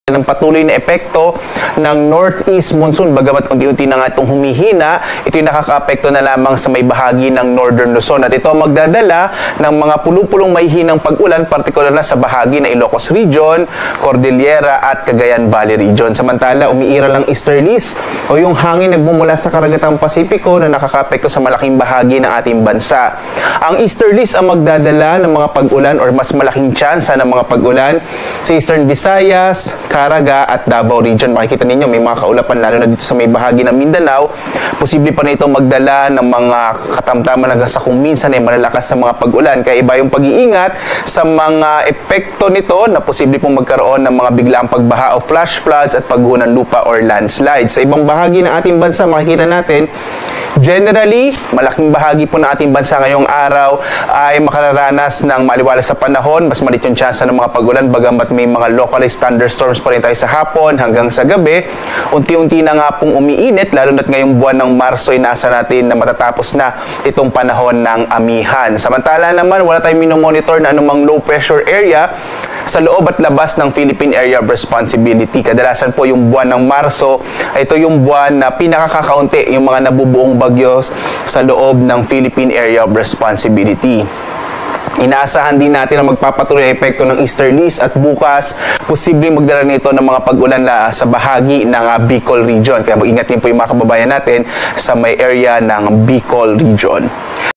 ng patuloy na epekto ng northeast monsoon. Bagamat unti-unti na nga itong humihina, ito'y nakaka-apekto na lamang sa may bahagi ng northern Luzon at ito magdadala ng mga pulupulong may hinang pag-ulan, partikular na sa bahagi ng Ilocos Region, Cordillera at Cagayan Valley Region. Samantala, umiiral ang easterlies o yung hangin nagmumula sa karagatang Pasipiko na nakaka-apekto sa malaking bahagi ng ating bansa. Ang easterlies ang magdadala ng mga pag-ulan or mas malaking tsansa ng mga pag-ulan sa Eastern Visayas, Caraga at Davao Region. Makikita ninyo may mga kaulapan lalo na dito sa may bahagi ng Mindanao. Posible pa na itong magdala ng mga katamtaman hanggang sa kung minsan ay malalakas sa mga pag-ulan. Kaya iba yung pag-iingat sa mga epekto nito na posible pong magkaroon ng mga biglaang pagbaha o flash floods at pagguho ng lupa or landslides. Sa ibang bahagi ng ating bansa, makikita natin generally, malaking bahagi po ng ating bansa ngayong araw ay makararanas ng maliwalas sa panahon. Mas maliit yung tsansa ng mga pag-ulan, bagamat may mga localized thunderstorms pa rin tayo sa hapon hanggang sa gabi. Unti-unti na nga pong umiinit, lalo na't ngayong buwan ng Marso ay nasa natin na matatapos na itong panahon ng amihan. Samantala naman, wala tayong minomonitor na anumang low pressure area sa loob at labas ng Philippine Area of Responsibility. Kadalasan po yung buwan ng Marso, ito yung buwan na pinakakakaunti yung mga nabubuong bagyo sa loob ng Philippine Area of Responsibility. Inaasahan din natin na magpapatuloy ang epekto ng easterlies at bukas posibleng magdala nito ng mga pag-ulan sa bahagi ng Bicol Region. Kaya mag-ingat din po yung mga kababayan natin sa may area ng Bicol Region.